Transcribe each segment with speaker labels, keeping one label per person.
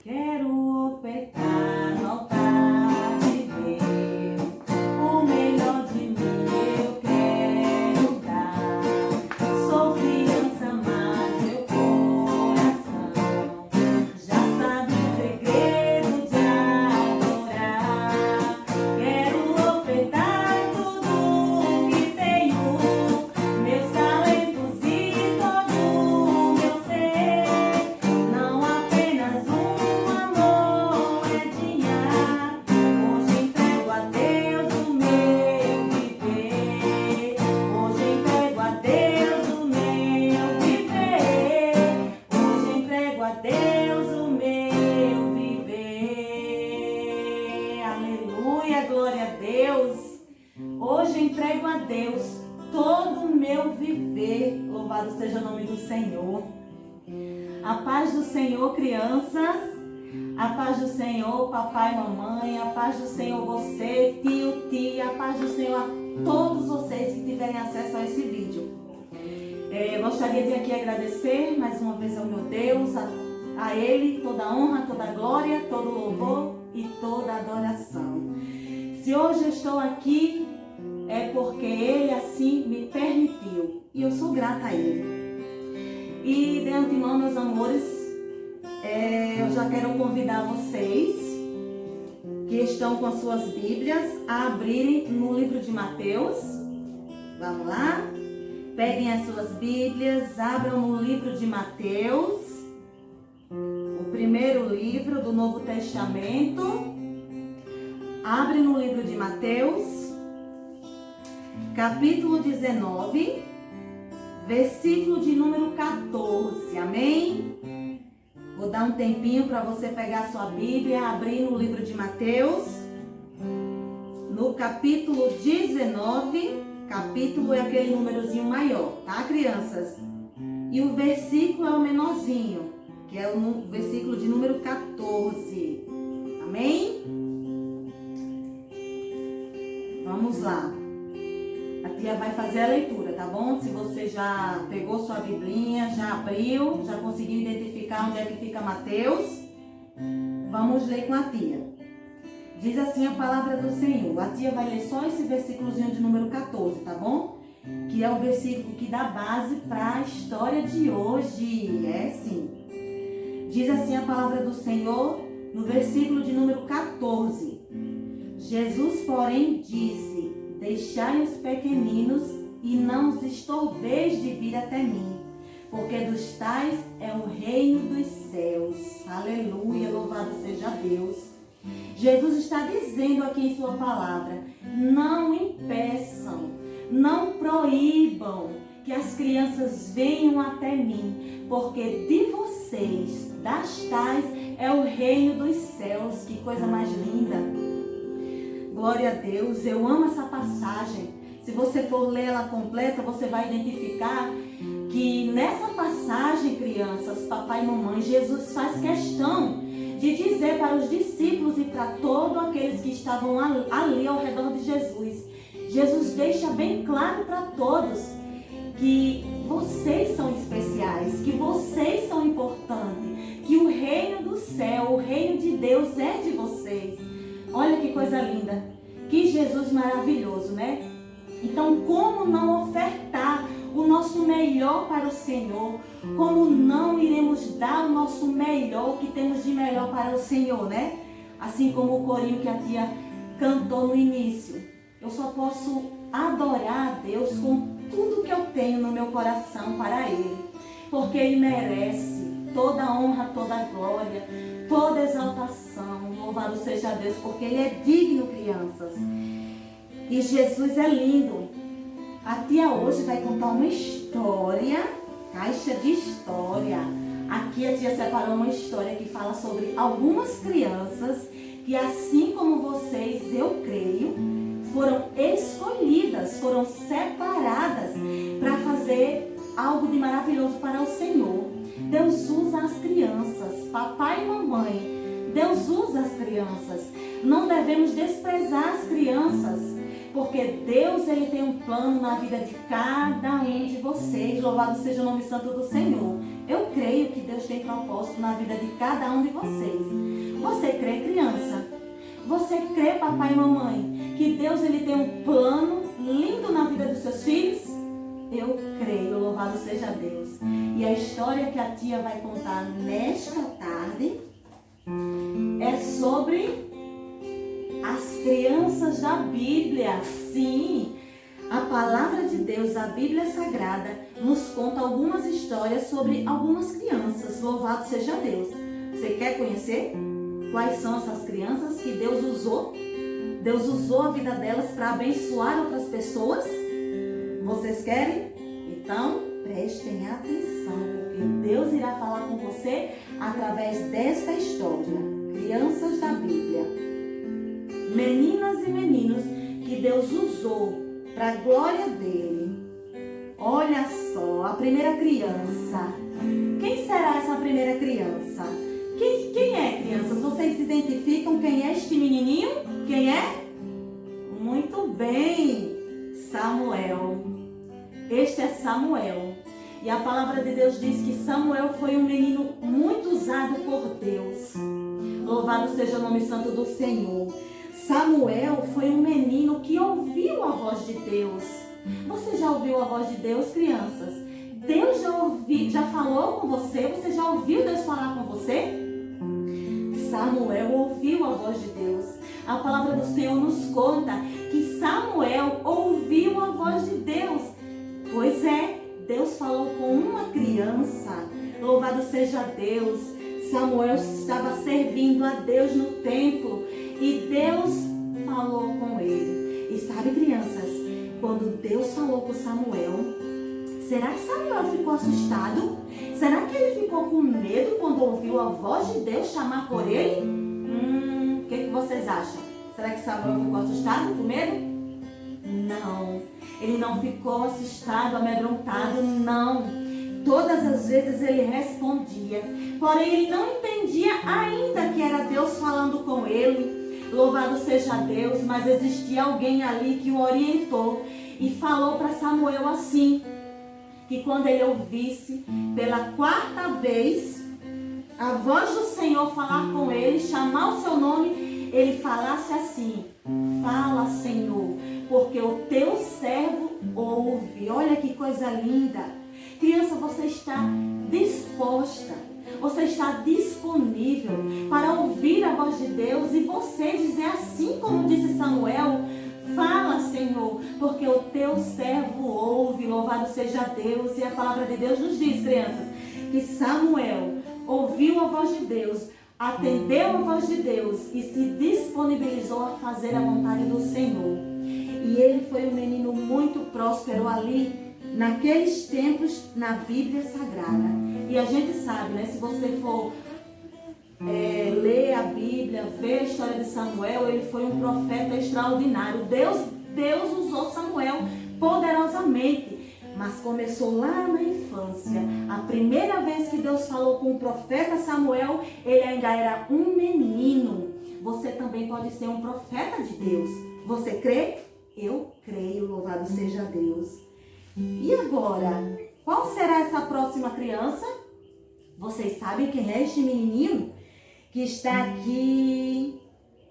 Speaker 1: Quero ofertar no altar de Deus, o melhor de mim eu quero dar. Sou criança, mas meu coração já sabe o segredo de adorar. Quero ofertar tudo que tenho, meus talentos e todo o meu ser. Não apenas uma moedinha, hoje entrego a Deus o meu viver. Hoje entrego a Deus o meu viver. Hoje entrego a Deus o meu viver. Aleluia, glória a Deus. Hoje entrego a Deus todo o meu viver. Louvado seja o nome do Senhor. A paz do Senhor, crianças. A paz do Senhor, papai e mamãe. A paz do Senhor, você, tio, tia. A paz do Senhor a todos vocês que tiverem acesso a esse vídeo. Gostaria de aqui agradecer mais uma vez ao meu Deus, a Ele, toda a honra, toda a glória, todo o louvor e toda a adoração. Se hoje eu estou aqui, é porque Ele assim me permitiu. E eu sou grata a Ele. E de antemão, meus amores, eu já quero convidar vocês que estão com as suas Bíblias a abrirem no livro de Mateus. Vamos lá? Peguem as suas Bíblias, abram no livro de Mateus, o primeiro livro do Novo Testamento. Abre no livro de Mateus, capítulo 19, versículo de número 14, amém? Vou dar um tempinho para você pegar a sua Bíblia, abrir no livro de Mateus, no capítulo 19, capítulo é aquele númerozinho maior, tá, crianças? E o versículo é o menorzinho, que é o versículo de número 14, amém? Vamos lá. A tia vai fazer a leitura, tá bom? Se você já pegou sua biblinha, já abriu, já conseguiu identificar onde é que fica Mateus, vamos ler com a tia. Diz assim a palavra do Senhor. A tia vai ler só esse versículozinho de número 14, tá bom? Que é o versículo que dá base para a história de hoje. É sim. Diz assim a palavra do Senhor no versículo de número 14. Jesus, porém, disse: deixai os pequeninos e não os estorveis de vir até mim, porque dos tais é o reino dos céus. Aleluia, louvado seja Deus. Jesus está dizendo aqui em sua palavra: não impeçam, não proíbam que as crianças venham até mim, porque de vocês, das tais, é o reino dos céus. Que coisa mais linda! Glória a Deus, eu amo essa passagem. Se você for ler ela completa, você vai identificar que nessa passagem, crianças, papai e mamãe, Jesus faz questão de dizer para os discípulos e para todos aqueles que estavam ali ao redor de Jesus. Jesus deixa bem claro para todos que vocês são especiais, que vocês são importantes, que o reino do céu, o reino de Deus é de vocês. Olha que coisa linda, que Jesus maravilhoso, né? Então, como não ofertar o nosso melhor para o Senhor? Como não iremos dar o nosso melhor, o que temos de melhor para o Senhor, né? Assim como o corinho que a tia cantou no início. Eu só posso adorar a Deus com tudo que eu tenho no meu coração para Ele, porque Ele merece toda a honra, toda a glória, toda a exaltação. Louvado seja Deus, porque Ele é digno, crianças. E Jesus é lindo. A tia hoje vai contar uma história, caixa de história. Aqui a tia separou uma história que fala sobre algumas crianças que, assim como vocês, eu creio, foram escolhidas, foram separadas para fazer algo de maravilhoso para o Senhor. Deus usa as crianças, papai e mamãe. Deus usa as crianças. Não devemos desprezar as crianças, porque Deus, Ele tem um plano na vida de cada um de vocês. Louvado seja o nome santo do Senhor. Eu creio que Deus tem propósito na vida de cada um de vocês. Você crê, criança? Você crê, papai e mamãe, que Deus ele tem um plano lindo na vida dos seus filhos? Eu creio, louvado seja Deus. E a história que a tia vai contar nesta tarde é sobre as crianças da Bíblia. Sim, a palavra de Deus, a Bíblia Sagrada, nos conta algumas histórias sobre algumas crianças. Louvado seja Deus. Você quer conhecer quais são essas crianças que Deus usou? Deus usou a vida delas para abençoar outras pessoas? Vocês querem? Então, prestem atenção, porque Deus irá falar com você através desta história. Crianças da Bíblia. Meninas e meninos que Deus usou para a glória dele. Olha só, a primeira criança. Quem será essa primeira criança? Quem é, crianças? Vocês identificam quem é este menininho? Quem é? Muito bem, Samuel. Este é Samuel. E a palavra de Deus diz que Samuel foi um menino muito usado por Deus. Louvado seja o nome santo do Senhor. Samuel foi um menino que ouviu a voz de Deus. Você já ouviu a voz de Deus, crianças? Deus já falou com você? Você já ouviu Deus falar com você? Samuel ouviu a voz de Deus. A palavra do Senhor nos conta que Samuel ouviu a voz de Deus. Pois é, Deus falou com uma criança. Louvado seja Deus. Samuel estava servindo a Deus no templo e Deus falou com ele. E sabe, crianças, quando Deus falou com Samuel, será que Samuel ficou assustado? Será que ele ficou com medo quando ouviu a voz de Deus chamar por ele? O que vocês acham? Será que Samuel ficou assustado, com medo? Não, ele não ficou assustado, amedrontado, não. Todas as vezes ele respondia, porém ele não entendia ainda que era Deus falando com ele. Louvado seja Deus, mas existia alguém ali que o orientou e falou para Samuel assim, que quando ele ouvisse pela quarta vez a voz do Senhor falar com ele, chamar o seu nome, ele falasse assim: fala, Senhor, porque o teu servo ouve. Olha que coisa linda. Criança, você está disposta, você está disponível para ouvir a voz de Deus e você dizer assim como disse Samuel: fala, Senhor, porque o teu servo ouve. Louvado seja Deus. E a palavra de Deus nos diz, crianças, que Samuel ouviu a voz de Deus, atendeu a voz de Deus e se disponibilizou a fazer a vontade do Senhor. E ele foi um menino muito próspero ali, naqueles tempos, na Bíblia Sagrada. E a gente sabe, né? Se você for ler a Bíblia, ver a história de Samuel, ele foi um profeta extraordinário. Deus usou Samuel poderosamente. Mas começou lá na infância. A primeira vez que Deus falou com o profeta Samuel, ele ainda era um menino. Você também pode ser um profeta de Deus. Você crê? Eu creio, louvado seja Deus. E agora, qual será essa próxima criança? Vocês sabem quem é este menininho que está aqui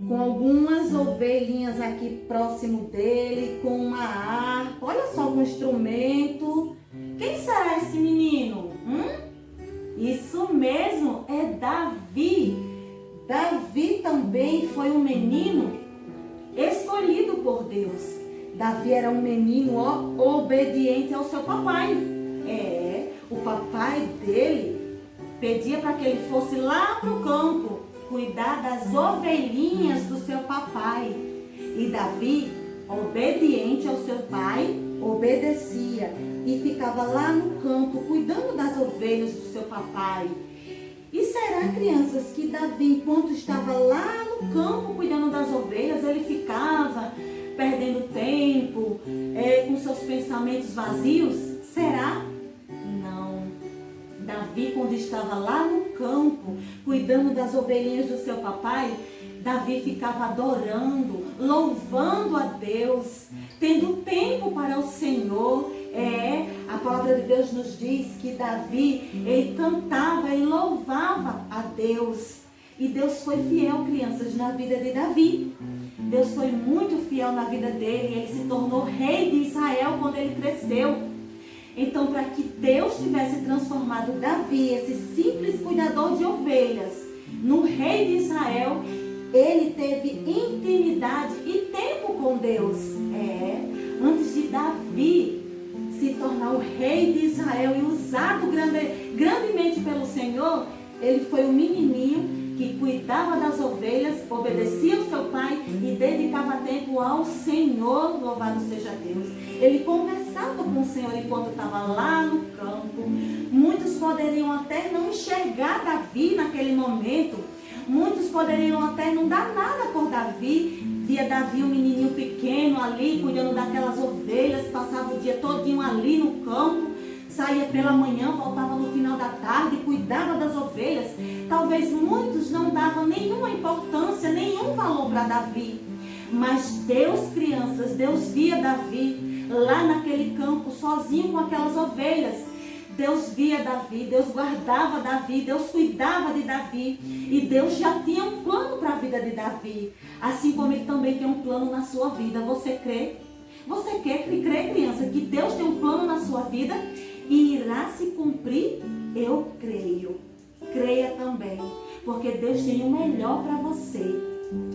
Speaker 1: com algumas ovelhinhas aqui próximo dele, com uma harpa, olha só, com um instrumento. Quem será esse menino? Isso mesmo, é Davi. Davi também foi um menino escolhido por Deus. Davi era um menino obediente ao seu papai. O papai dele pedia para que ele fosse lá para o campo cuidar das ovelhinhas do seu papai. E Davi, obediente ao seu pai, obedecia e ficava lá no campo cuidando das ovelhas do seu papai. E será, crianças, que Davi, enquanto estava lá no campo cuidando das ovelhas, ele ficava perdendo tempo, com seus pensamentos vazios? Será? Não. Davi, quando estava lá no campo, cuidando das ovelhinhas do seu papai, Davi ficava adorando, louvando a Deus, tendo tempo para o Senhor. A A palavra de Deus nos diz que Davi, ele cantava, ele louvava a Deus. E Deus foi fiel, crianças, na vida de Davi. Deus foi muito fiel na vida dele. Ele se tornou rei de Israel quando ele cresceu. Então, para que Deus tivesse transformado Davi, esse simples cuidador de ovelhas, no rei de Israel, ele teve intimidade e tempo com Deus. Antes de Davi se tornar o rei de Israel e usado grandemente pelo Senhor, ele foi um menininho que cuidava das ovelhas, obedecia ao seu pai e dedicava tempo ao Senhor, louvado seja Deus. Ele conversava com o Senhor enquanto estava lá no campo. Muitos poderiam até não enxergar Davi naquele momento. Muitos poderiam até não dar nada por Davi. Via Davi, um menininho pequeno ali, cuidando daquelas ovelhas, passava o dia todinho ali no campo. Saía pela manhã, voltava no final da tarde, cuidava das ovelhas. Talvez muitos não davam nenhuma importância, nenhum valor para Davi. Mas Deus, crianças, Deus via Davi lá naquele campo, sozinho com aquelas ovelhas. Deus via Davi, Deus guardava Davi, Deus cuidava de Davi. E Deus já tinha um plano para a vida de Davi. Assim como Ele também tem um plano na sua vida. Você crê? Você crê, criança, que Deus tem um plano na sua vida e irá se cumprir? Eu creio. Creia também, porque Deus tem o melhor para você.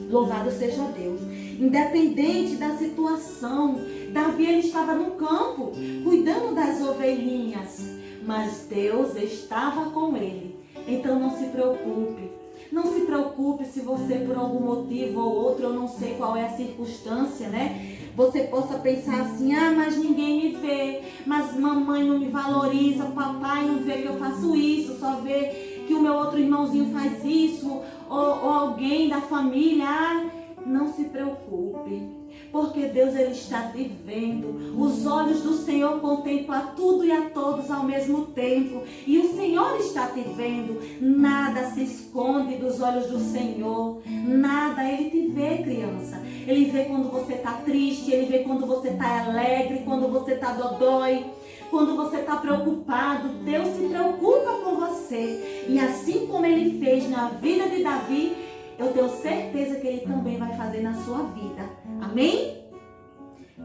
Speaker 1: Louvado seja Deus. Independente da situação, Davi ele estava no campo, cuidando das ovelhinhas, mas Deus estava com ele. Então não se preocupe. Não se preocupe se você por algum motivo ou outro, eu não sei qual é a circunstância, né? Você possa pensar assim, mas ninguém me vê, mas mamãe não me valoriza, papai não vê que eu faço isso, só vê que o meu outro irmãozinho faz isso, ou alguém da família. Não se preocupe, porque Deus ele está te vendo. Os olhos do Senhor contemplam tudo e a todos ao mesmo tempo. E o Senhor está te vendo. Nada se esconde dos olhos do Senhor. Nada, Ele te vê, criança. Ele vê quando você está triste, Ele vê quando você está alegre, quando você está dodói, quando você está preocupado. Deus se preocupa com você. E assim como Ele fez na vida de Davi, eu tenho certeza que Ele também vai fazer na sua vida. Amém?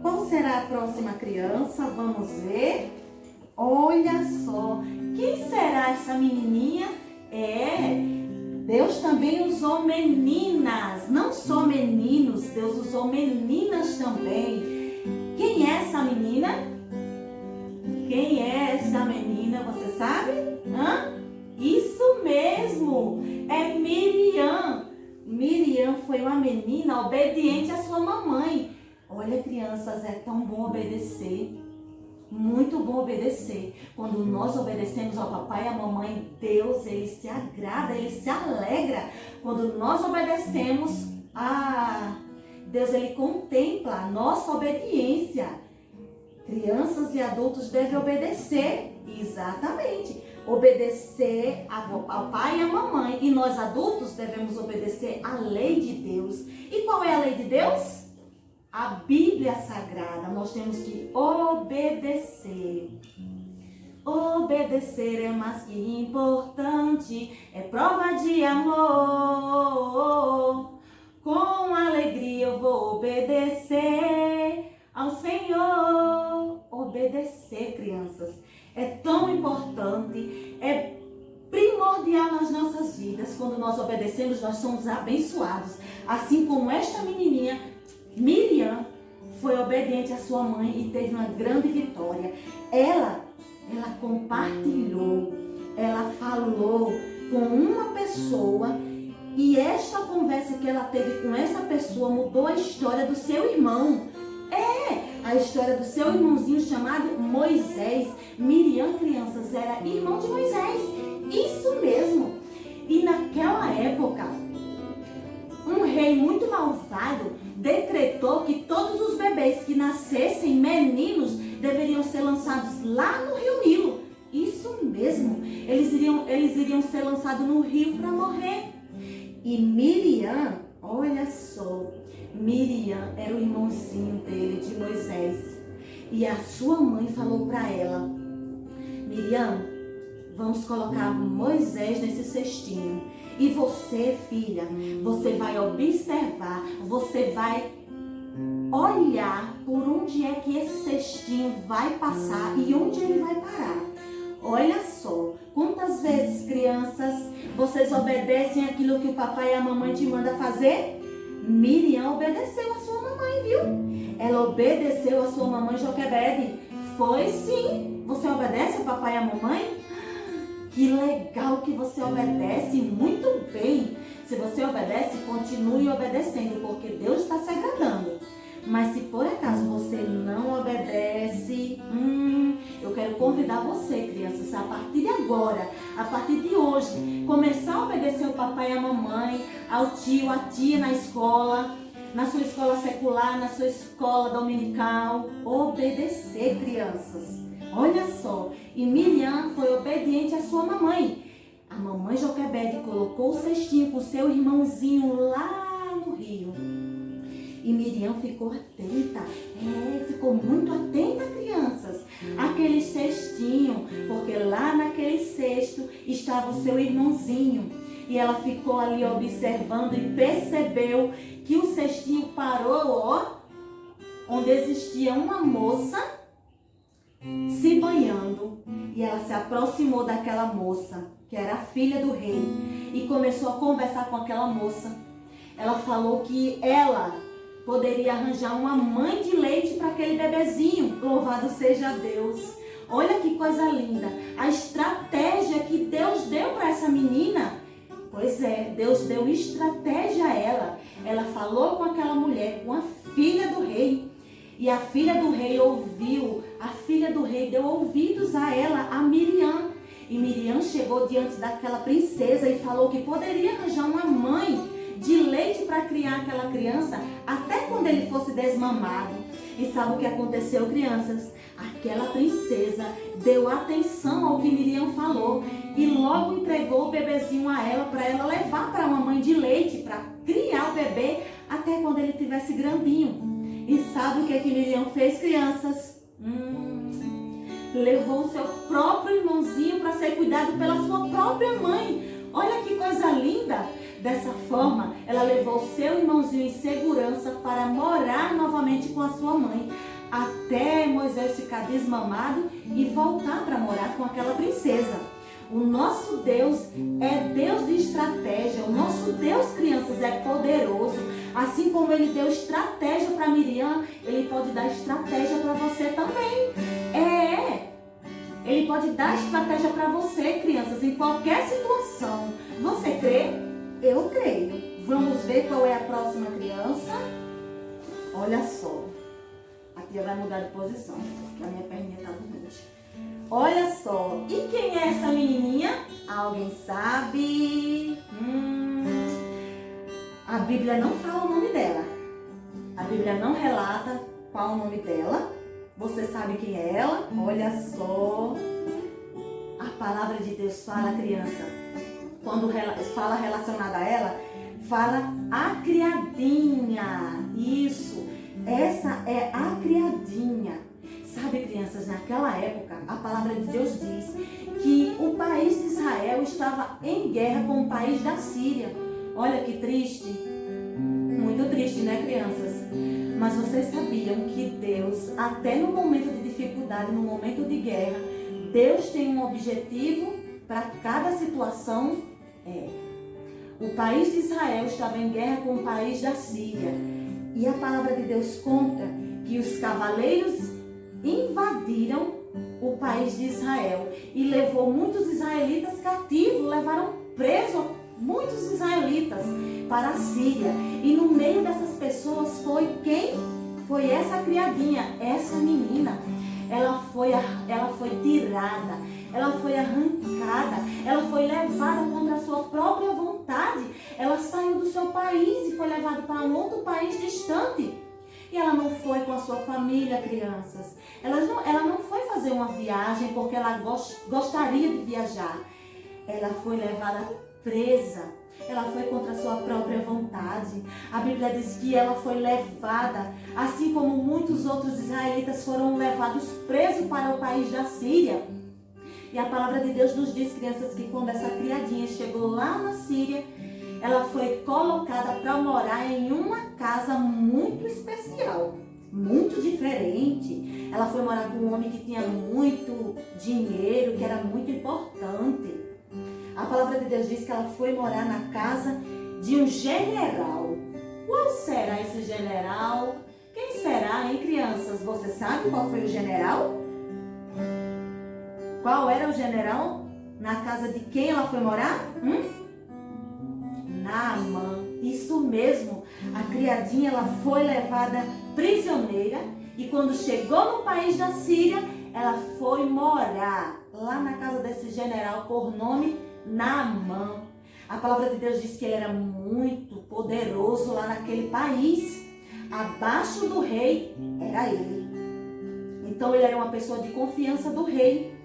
Speaker 1: Qual será a próxima criança? Vamos ver. Olha só. Quem será essa menininha? Deus também usou meninas. Não só meninos. Deus usou meninas também. Quem é essa menina? Quem é essa menina? Você sabe? Isso mesmo. É Miriam. Miriam foi uma menina obediente à sua mamãe. Olha, crianças, é tão bom obedecer. Muito bom obedecer. Quando nós obedecemos ao papai e à mamãe, Deus, Ele se agrada, Ele se alegra. Quando nós obedecemos, Deus, Ele contempla a nossa obediência. Crianças e adultos devem obedecer. Exatamente. Obedecer ao pai e à mamãe. E nós adultos devemos obedecer à lei de Deus. E qual é a lei de Deus? A Bíblia Sagrada. Nós temos que obedecer. Obedecer é mais que importante. É prova de amor. Com alegria eu vou obedecer ao Senhor. Obedecer, crianças, é tão importante, é primordial nas nossas vidas. Quando nós obedecemos, nós somos abençoados. Assim como esta menininha, Miriam, foi obediente à sua mãe e teve uma grande vitória. Ela compartilhou, ela falou com uma pessoa e esta conversa que ela teve com essa pessoa mudou a história do seu irmão. A história do seu irmãozinho chamado Moisés. Miriam, crianças, era irmão de Moisés. Isso mesmo. E naquela época, um rei muito malvado decretou que todos os bebês que nascessem meninos deveriam ser lançados lá no Rio Nilo. Isso mesmo. Eles iriam ser lançados no rio para morrer. E Miriam, olha só, Miriam era o irmãozinho dele, de Moisés. E a sua mãe falou para ela, Miriam, vamos colocar Moisés nesse cestinho. E você, filha, você vai observar, você vai olhar por onde é que esse cestinho vai passar e onde ele vai parar. Olha só, quantas vezes, crianças, vocês obedecem aquilo que o papai e a mamãe te mandam fazer? Miriam obedeceu a sua mamãe, viu? Ela obedeceu a sua mamãe Joquebede. Foi sim. Você obedece ao papai e a mamãe? Que legal que você obedece, muito bem. Se você obedece, continue obedecendo, porque Deus está se agradando. Mas se por acaso você não obedece, eu quero convidar você, crianças, a partir de agora, a partir de hoje, começar a obedecer ao papai e à mamãe, ao tio, à tia na escola, na sua escola secular, na sua escola dominical. Obedecer, crianças. Olha só, e Miriam foi obediente à sua mamãe. A mamãe Joquebede colocou o cestinho com seu irmãozinho lá no rio. E Miriam ficou atenta, ficou muito atenta, crianças, àquele cestinho, porque lá naquele cesto estava o seu irmãozinho. E ela ficou ali observando e percebeu que o cestinho parou, onde existia uma moça se banhando. E ela se aproximou daquela moça, que era a filha do rei, e começou a conversar com aquela moça. Ela falou que ela poderia arranjar uma mãe de leite para aquele bebezinho. Louvado seja Deus. Olha que coisa linda. A estratégia que Deus deu para essa menina. Pois é, Deus deu estratégia a ela. Ela falou com aquela mulher, com a filha do rei. E a filha do rei ouviu. A filha do rei deu ouvidos a ela, a Miriam. E Miriam chegou diante daquela princesa e falou que poderia arranjar uma mãe de leite para criar aquela criança até quando ele fosse desmamado. E sabe o que aconteceu, crianças? Aquela princesa deu atenção ao que Miriam falou e logo entregou o bebezinho a ela para ela levar para uma mãe de leite para criar o bebê até quando ele tivesse grandinho. E sabe o que Miriam fez, crianças? Levou o seu próprio irmãozinho para ser cuidado pela sua própria mãe. Olha que coisa linda! Dessa forma, ela levou seu irmãozinho em segurança para morar novamente com a sua mãe, até Moisés ficar desmamado e voltar para morar com aquela princesa. O nosso Deus é Deus de estratégia. O nosso Deus, crianças, é poderoso. Assim como ele deu estratégia para Miriam, ele pode dar estratégia para você também. Ele pode dar estratégia para você, crianças, em qualquer situação. Você crê? Eu creio. Vamos ver qual é a próxima criança. Olha só. A tia vai mudar de posição, porque a minha perninha tá doente. Olha só. E quem é essa menininha? Alguém sabe? A Bíblia não fala o nome dela. A Bíblia não relata qual o nome dela. Você sabe quem é ela? Olha só. A palavra de Deus fala, criança. Quando fala relacionada a ela, fala a criadinha. Isso, essa é a criadinha. Sabe, crianças, naquela época, a palavra de Deus diz que o país de Israel estava em guerra com o país da Síria. Olha que triste. Muito triste, né, crianças? Mas vocês sabiam que Deus, até no momento de dificuldade, no momento de guerra, Deus tem um objetivo para cada situação. O país de Israel estava em guerra com o país da Síria. E a palavra de Deus conta que os cavaleiros invadiram o país de Israel e levou muitos israelitas cativos, levaram presos muitos israelitas para a Síria. E no meio dessas pessoas foi quem? Foi essa criadinha, essa menina. Ela foi tirada, ela foi arrancada, ela foi levada contra a sua própria vontade. Ela saiu do seu país e foi levada para um outro país distante. E ela não foi com a sua família, crianças. Ela não foi fazer uma viagem porque ela gostaria de viajar. Ela foi levada presa. Ela foi contra a sua própria vontade. A Bíblia diz que ela foi levada, assim como muitos outros israelitas foram levados presos para o país da Síria. E a palavra de Deus nos diz, crianças, que quando essa criadinha chegou lá na Síria, ela foi colocada para morar em uma casa muito especial, muito diferente. Ela foi morar com um homem que tinha muito dinheiro, que era muito importante. A palavra de Deus diz que ela foi morar na casa de um general. Qual será esse general? Quem será, hein, crianças? Você sabe qual foi o general? Qual era o general? Na casa de quem ela foi morar? Naamã. Isso mesmo. A criadinha, ela foi levada prisioneira e quando chegou no país da Síria, ela foi morar lá na casa desse general por nome Naamã. A palavra de Deus diz que ele era muito poderoso lá naquele país. Abaixo do rei era ele. Então ele era uma pessoa de confiança do rei.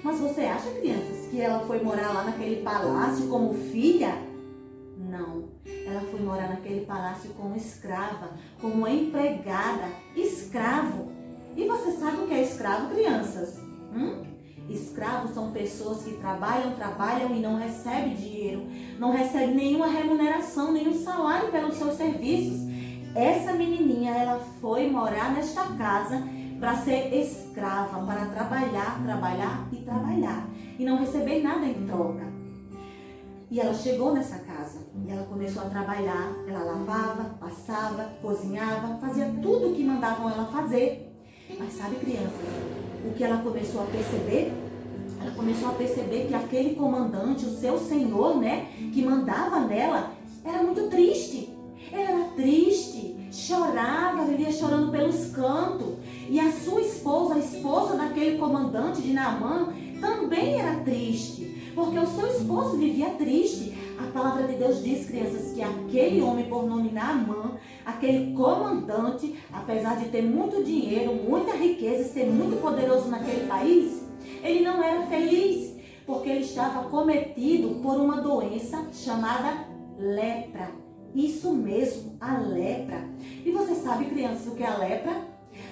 Speaker 1: Mas você acha, crianças, que ela foi morar lá naquele palácio como filha? Não. Ela foi morar naquele palácio como escrava, como empregada, escravo. E você sabe o que é escravo, crianças? Escravos são pessoas que trabalham e não recebem dinheiro, não recebem nenhuma remuneração, nenhum salário pelos seus serviços. Essa menininha, ela foi morar nesta casa para ser escrava, para trabalhar e não receber nada em troca. E ela chegou nessa casa e ela começou a trabalhar. Ela lavava, passava, cozinhava, fazia tudo o que mandavam ela fazer. Mas sabe, crianças, o que ela começou a perceber? Ela começou a perceber que aquele comandante, o seu senhor, né, que mandava nela, era muito triste. Ele era triste, chorava, vivia chorando pelos cantos. E a sua esposa, a esposa daquele comandante de Naamã, também era triste, porque o seu esposo vivia triste. A palavra de Deus diz, crianças, que aquele homem por nome Naamã, aquele comandante, apesar de ter muito dinheiro, muita riqueza e ser muito poderoso naquele país, ele não era feliz, porque ele estava cometido por uma doença chamada lepra. Isso mesmo, a lepra. E você sabe, crianças, o que é a lepra?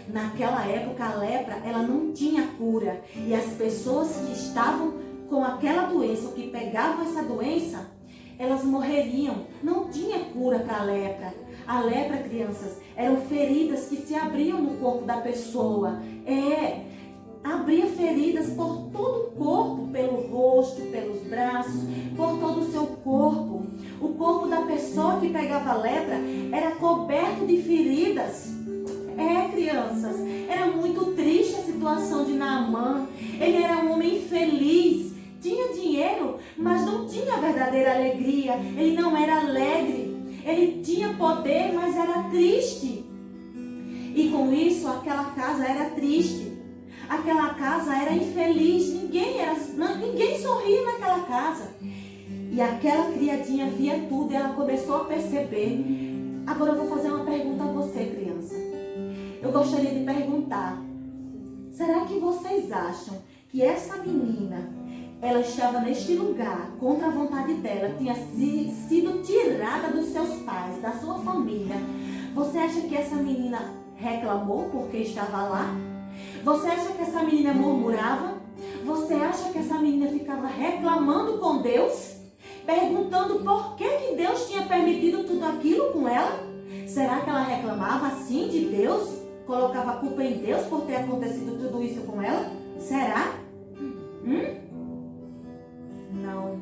Speaker 1: Naquela época, a lepra, ela não tinha cura. E as pessoas que estavam com aquela doença, ou que pegavam essa doença, elas morreriam. Não tinha cura para a lepra. A lepra, crianças, eram feridas que se abriam no corpo da pessoa. Abria feridas por todo o corpo, pelo rosto, pelos braços, por todo o seu corpo. O corpo da pessoa que pegava lepra era coberto de feridas. Crianças, era muito triste a situação de Naamã. Ele era um homem infeliz, tinha dinheiro, mas não tinha verdadeira alegria. Ele não era alegre, ele tinha poder, mas era triste. E com isso, aquela casa era triste. Aquela casa era infeliz, ninguém sorria naquela casa. E aquela criadinha via tudo e ela começou a perceber. Agora eu vou fazer uma pergunta a você, criança. Eu gostaria de perguntar, será que vocês acham que essa menina, ela estava neste lugar contra a vontade dela, tinha sido tirada dos seus pais, da sua família? Você acha que essa menina reclamou porque estava lá? Você acha que essa menina murmurava? Você acha que essa menina ficava reclamando com Deus? Perguntando por que Deus tinha permitido tudo aquilo com ela? Será que ela reclamava assim de Deus? Colocava a culpa em Deus por ter acontecido tudo isso com ela? Será? Não.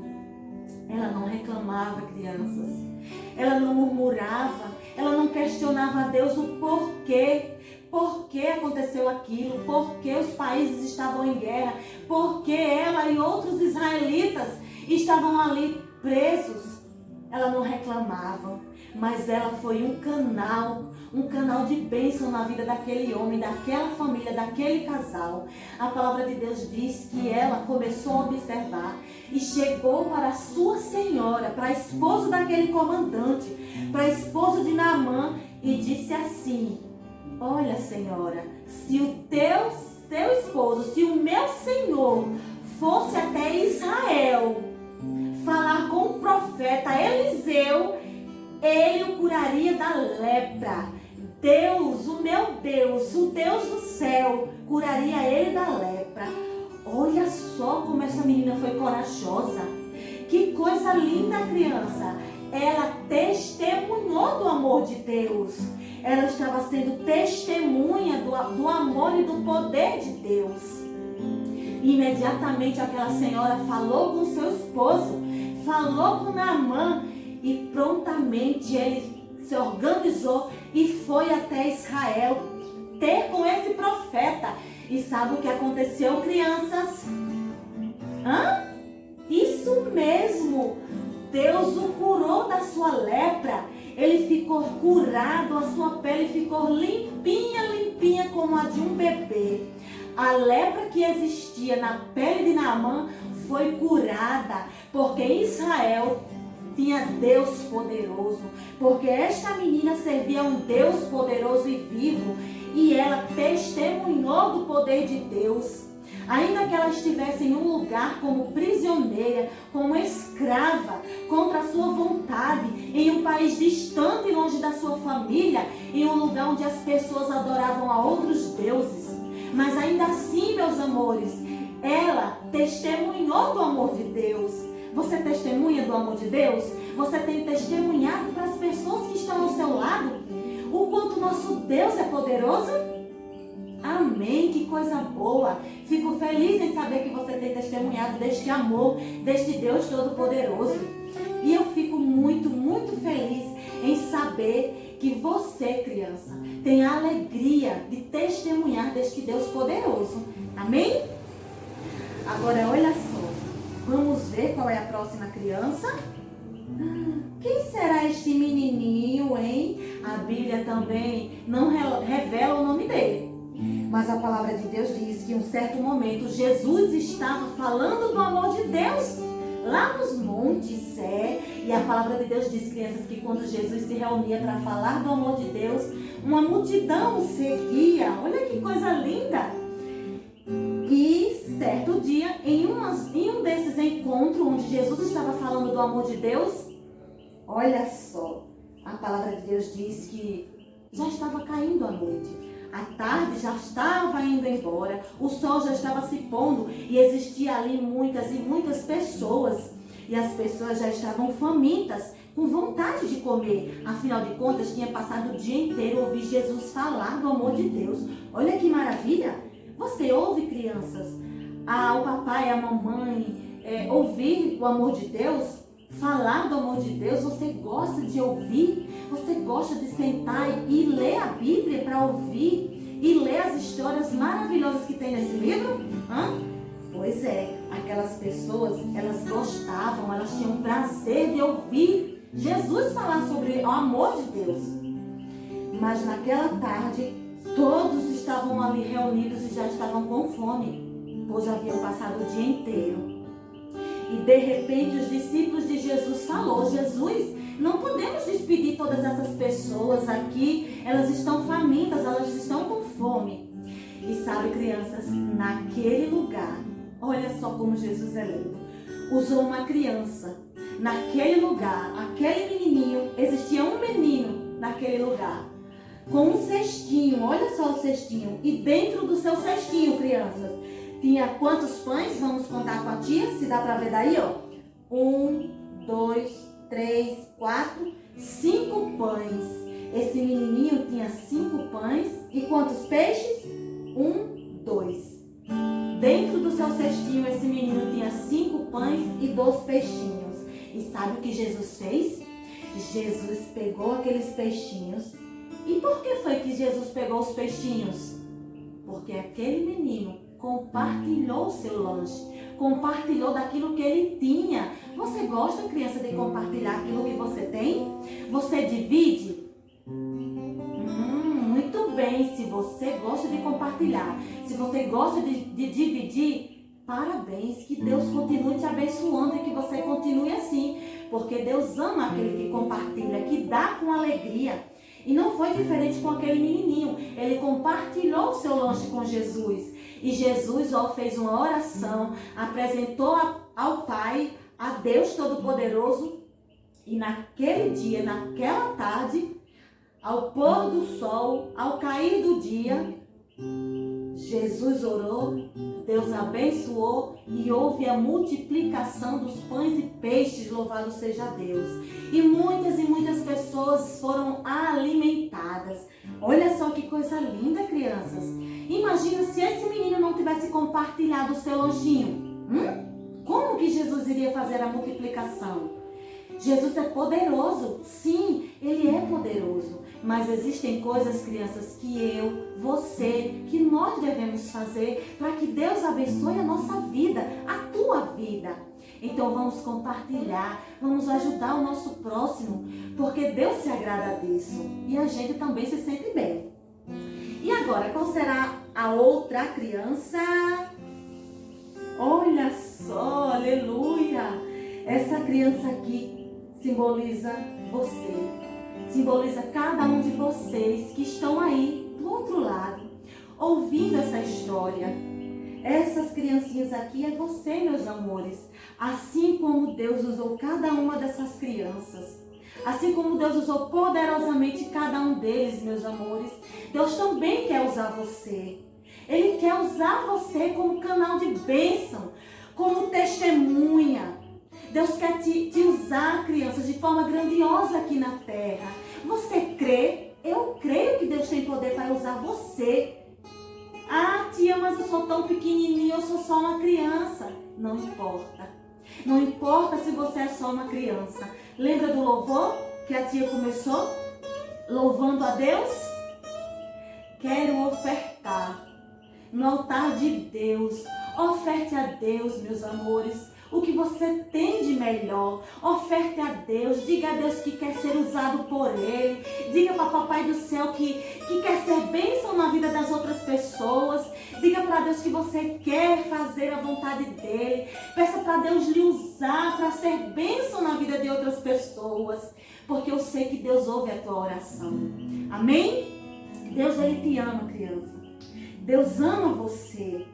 Speaker 1: Ela não reclamava, crianças. Ela não murmurava. Ela não questionava a Deus o porquê. Por que aconteceu aquilo? Por que os países estavam em guerra? Por que ela e outros israelitas estavam ali presos? Ela não reclamava, mas ela foi um canal de bênção na vida daquele homem, daquela família, daquele casal. A palavra de Deus diz que ela começou a observar e chegou para a sua senhora, para a esposa daquele comandante, para a esposa de Naamã, e disse assim: olha, senhora, se o teu esposo, se o meu senhor fosse até Israel falar com o profeta Eliseu, ele o curaria da lepra. Deus, o meu Deus, o Deus do céu, curaria ele da lepra. Olha só como essa menina foi corajosa. Que coisa linda, criança. Ela testemunhou do amor de Deus. Ela estava sendo testemunha do amor e do poder de Deus. Imediatamente aquela senhora falou com seu esposo, falou com Naamã e prontamente ele se organizou e foi até Israel ter com esse profeta. E sabe o que aconteceu, crianças? Isso mesmo! Deus o curou da sua lepra. Ele ficou curado, a sua pele ficou limpinha, limpinha como a de um bebê. A lepra que existia na pele de Naamã foi curada, porque em Israel tinha Deus poderoso, porque esta menina servia a um Deus poderoso e vivo, e ela testemunhou do poder de Deus. Ainda que ela estivesse em um lugar como prisioneira, como escrava, contra a sua vontade, em um país distante e longe da sua família, em um lugar onde as pessoas adoravam a outros deuses, mas ainda assim, meus amores, ela testemunhou do amor de Deus. Você testemunha do amor de Deus? Você tem testemunhado para as pessoas que estão ao seu lado o quanto nosso Deus é poderoso? Amém, que coisa boa. Fico feliz em saber que você tem testemunhado deste amor, deste Deus Todo-Poderoso. E eu fico muito, muito feliz em saber que você, criança, tem a alegria de testemunhar deste Deus poderoso. Amém? Agora, olha só. Vamos ver qual é a próxima criança. Quem será este menininho, hein? A Bíblia também não revela o nome dele. Mas a palavra de Deus diz que em um certo momento Jesus estava falando do amor de Deus lá nos montes, E a palavra de Deus diz, crianças, que quando Jesus se reunia para falar do amor de Deus, uma multidão o seguia. Olha que coisa linda! E certo dia, em um desses encontros onde Jesus estava falando do amor de Deus, olha só, a palavra de Deus diz que já estava caindo a noite. A tarde já estava indo embora, o sol já estava se pondo e existia ali muitas e muitas pessoas. E as pessoas já estavam famintas, com vontade de comer. Afinal de contas, tinha passado o dia inteiro a ouvir Jesus falar do amor de Deus. Olha que maravilha! Você ouve, crianças, o papai, a mamãe, ouvir o amor de Deus? Falar do amor de Deus? Você gosta de ouvir? Você gosta de sentar e ler a Bíblia para ouvir e ler as histórias maravilhosas que tem nesse livro? Pois é, aquelas pessoas, elas gostavam, elas tinham prazer de ouvir Jesus falar sobre o amor de Deus. Mas naquela tarde, todos estavam ali reunidos e já estavam com fome, pois haviam passado o dia inteiro. E de repente os discípulos de Jesus falaram: Jesus, não podemos despedir todas essas pessoas aqui, elas estão famintas, elas estão com fome. E sabe, crianças, naquele lugar, olha só como Jesus é lindo, usou uma criança. Naquele lugar, aquele menininho, existia um menino naquele lugar, com um cestinho, olha só o cestinho, e dentro do seu cestinho, crianças, tinha quantos pães? Vamos contar com a tia, se dá para ver daí, ó. 1, 2, 3, 4, 5 pães. Esse menininho tinha 5 pães e quantos peixes? 1, 2. Dentro do seu cestinho, esse menino tinha 5 pães e 2 peixinhos. E sabe o que Jesus fez? Jesus pegou aqueles peixinhos. E por que foi que Jesus pegou os peixinhos? Porque aquele menino compartilhou o seu lanche, compartilhou daquilo que ele tinha. Você gosta, criança, de compartilhar aquilo que você tem? Você divide? Muito bem, se você gosta de compartilhar, se você gosta de dividir, parabéns, que Deus continue te abençoando e que você continue assim, porque Deus ama aquele que compartilha, que dá com alegria. E não foi diferente com aquele menininho. Ele compartilhou o seu lanche com Jesus. E Jesus fez uma oração, apresentou ao Pai, a Deus Todo-Poderoso. E naquele dia, naquela tarde, ao pôr do sol, ao cair do dia, Jesus orou, Deus abençoou e houve a multiplicação dos pães e peixes, louvado seja Deus. E muitas pessoas foram alimentadas. Olha só que coisa linda, crianças. Imagina se esse menino não tivesse compartilhado o seu lanchinho. Como que Jesus iria fazer a multiplicação? Jesus é poderoso, sim, Ele é poderoso, mas existem coisas, crianças, que eu, você, que nós devemos fazer para que Deus abençoe a nossa vida, a tua vida. Então vamos compartilhar, vamos ajudar o nosso próximo, porque Deus se agrada disso e a gente também se sente bem. E agora, qual será a outra criança? Olha só, aleluia! Essa criança aqui simboliza você, simboliza cada um de vocês que estão aí do outro lado, ouvindo essa história. Essas criancinhas aqui é você, meus amores. Assim como Deus usou cada uma dessas crianças, assim como Deus usou poderosamente cada um deles, meus amores, Deus também quer usar você. Ele quer usar você como canal de bênção, como testemunha. Deus quer te usar, crianças, de forma grandiosa aqui na terra. Você crê? Eu creio que Deus tem poder para usar você. Ah, tia, mas eu sou tão pequenininha, eu sou só uma criança. Não importa. Não importa se você é só uma criança. Lembra do louvor que a tia começou? Louvando a Deus? Quero ofertar no altar de Deus. Oferte a Deus, meus amores, o que você tem de melhor. Oferte a Deus, diga a Deus que quer ser usado por Ele. Diga para Papai do Céu que quer ser bênção na vida das outras pessoas. Diga para Deus que você quer fazer a vontade dEle. Peça para Deus lhe usar para ser bênção na vida de outras pessoas. Porque eu sei que Deus ouve a tua oração. Amém? Deus, Ele te ama, criança. Deus ama você.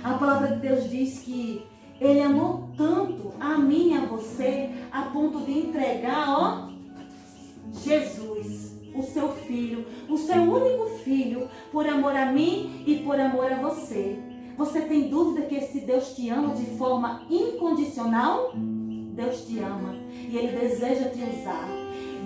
Speaker 1: A palavra de Deus diz que Ele amou tanto a mim e a você, a ponto de entregar, Jesus, o seu filho, o seu único filho, por amor a mim e por amor a você. Você tem dúvida que esse Deus te ama de forma incondicional? Deus te ama e Ele deseja te usar.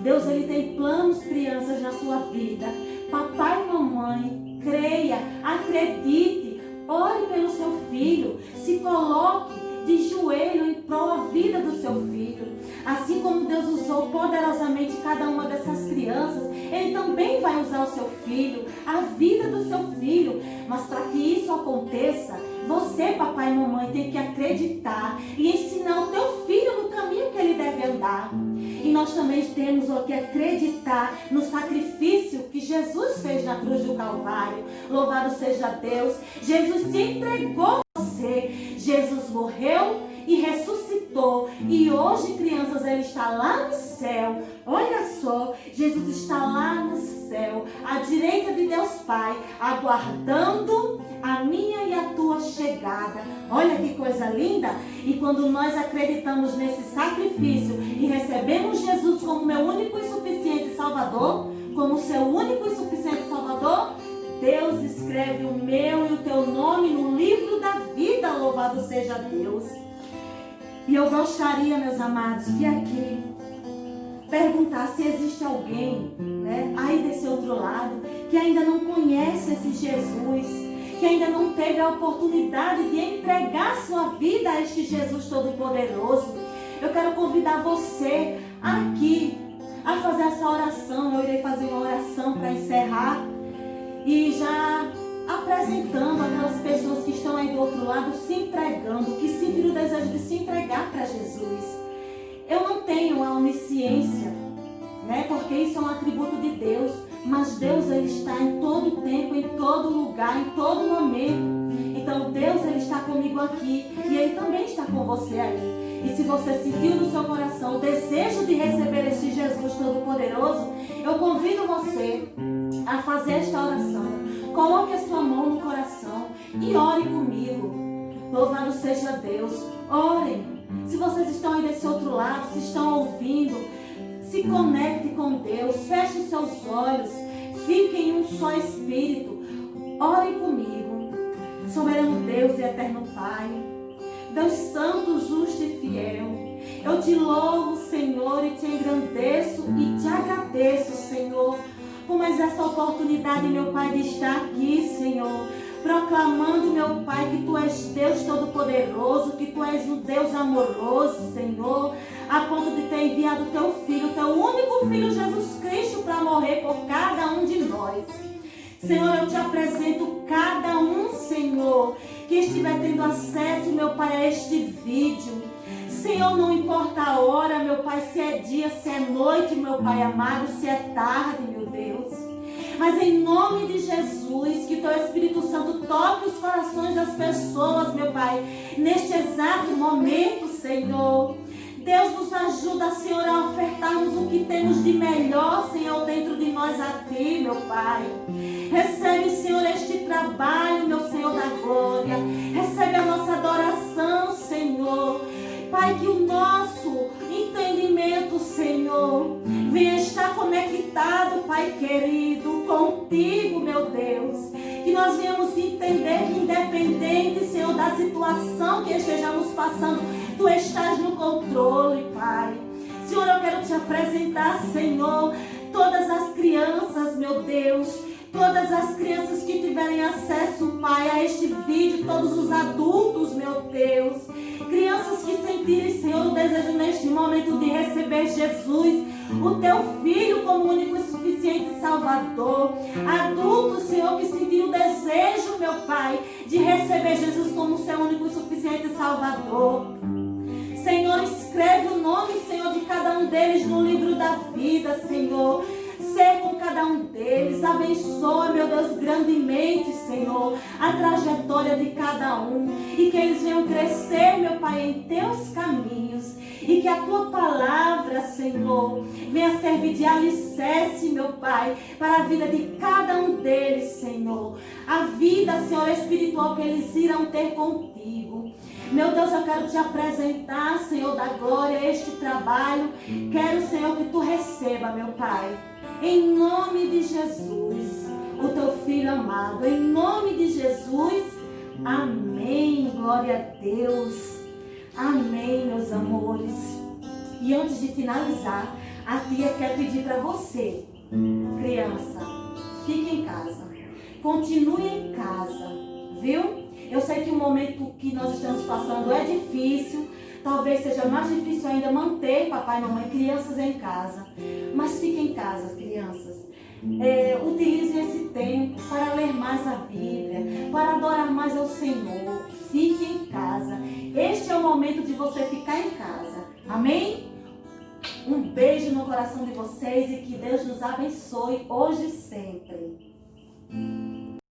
Speaker 1: Deus, Ele tem planos, crianças, na sua vida. Papai e mamãe, creia, acredite. Ore pelo seu filho, se coloque de joelho em prol da vida do seu filho. Assim como Deus usou poderosamente cada uma dessas crianças, Ele também vai usar o seu filho, a vida do seu filho. Mas para que isso aconteça, você, papai e mamãe, tem que acreditar e ensinar o teu filho no caminho que ele deve andar. E nós também temos que acreditar no sacrifício que Jesus fez na cruz do Calvário. Louvado seja Deus. Jesus se entregou a você. Jesus morreu e ressuscitou. E hoje, crianças, Ele está lá no céu. Olha só, Jesus está lá no céu, à direita de Deus Pai, aguardando a minha e a tua chegada. Olha que coisa linda! E quando nós acreditamos nesse sacrifício e recebemos Jesus como meu único e suficiente Salvador, como seu único e suficiente Salvador, Deus escreve o meu e o teu nome no livro da vida. Louvado seja Deus. E eu gostaria, meus amados, de aqui perguntar se existe alguém, aí desse outro lado, que ainda não conhece esse Jesus, que ainda não teve a oportunidade de entregar sua vida a este Jesus Todo-Poderoso. Eu quero convidar você aqui a fazer essa oração. Eu irei fazer uma oração para encerrar e já apresentando aquelas pessoas que estão aí do outro lado se entregando, que sentem o desejo de se entregar para Jesus. Eu não tenho a onisciência, porque isso é um atributo de Deus, mas Deus, Ele está em todo tempo, em todo lugar, em todo momento. Então Deus, Ele está comigo aqui e Ele também está com você aí. E se você sentiu no seu coração o desejo de receber este Jesus Todo-Poderoso, eu convido você a fazer esta oração. Coloque a sua mão no coração e ore comigo. Louvado seja Deus. Orem. Se vocês estão aí desse outro lado, se estão ouvindo, se conecte com Deus. Feche seus olhos. Fique em um só espírito. Ore comigo. Soberano Deus e eterno Pai, Deus santo, justo e fiel, eu te louvo, Senhor, e te engrandeço e te agradeço, Senhor, por mais essa oportunidade, meu Pai, de estar aqui, Senhor, proclamando, meu Pai, que Tu és Deus Todo-Poderoso, que Tu és um Deus amoroso, Senhor, a ponto de ter enviado Teu Filho, Teu único Filho, Jesus Cristo, para morrer por cada um de nós. Senhor, eu te apresento cada um, Senhor, que estiver tendo acesso, meu Pai, a este vídeo. Senhor, não importa a hora, meu Pai, se é dia, se é noite, meu Pai amado, se é tarde, meu Deus. Mas em nome de Jesus, que Teu Espírito Santo toque os corações das pessoas, meu Pai, neste exato momento, Senhor. Deus nos ajuda, Senhor, a ofertarmos o que temos de melhor, Senhor, dentro de nós a Ti, meu Pai. Recebe, Senhor, este trabalho, meu Senhor da glória. Recebe a nossa adoração, Senhor. Pai, que o nosso entendimento, Senhor, venha estar conectado, Pai querido, contigo, meu Deus. Que nós venhamos entender que independente, Senhor, da situação que estejamos passando, Tu estás no controle, Pai. Senhor, eu quero te apresentar, Senhor, todas as crianças, meu Deus, todas as crianças que tiverem acesso, Pai, a este vídeo, todos os adultos, meu Deus, crianças que sentirem, Senhor, o desejo neste momento de receber Jesus, o Teu Filho, como único e suficiente Salvador. Adultos, Senhor, que sentirem o desejo, meu Pai, de receber Jesus como seu único e suficiente Salvador. Senhor, escreve o nome, Senhor, de cada um deles no livro da vida, Senhor. Ser com cada um deles, abençoa, meu Deus, grandemente, Senhor, a trajetória de cada um, e que eles venham crescer, meu Pai, em Teus caminhos, e que a Tua palavra, Senhor, venha servir de alicerce, meu Pai, para a vida de cada um deles, Senhor, a vida, Senhor, espiritual que eles irão ter contigo. Meu Deus, eu quero te apresentar, Senhor da glória, este trabalho. Quero, Senhor, que Tu receba, meu Pai, em nome de Jesus, o Teu Filho amado, em nome de Jesus, amém, glória a Deus, amém, meus amores. E antes de finalizar, a tia quer pedir para você, criança, fique em casa, continue em casa, viu? Eu sei que o momento que nós estamos passando é difícil, talvez seja mais difícil ainda manter papai e mamãe, crianças em casa. Mas fiquem em casa, crianças. Utilizem esse tempo para ler mais a Bíblia, para adorar mais ao Senhor. Fiquem em casa. Este é o momento de você ficar em casa. Amém? Um beijo no coração de vocês e que Deus nos abençoe hoje e sempre.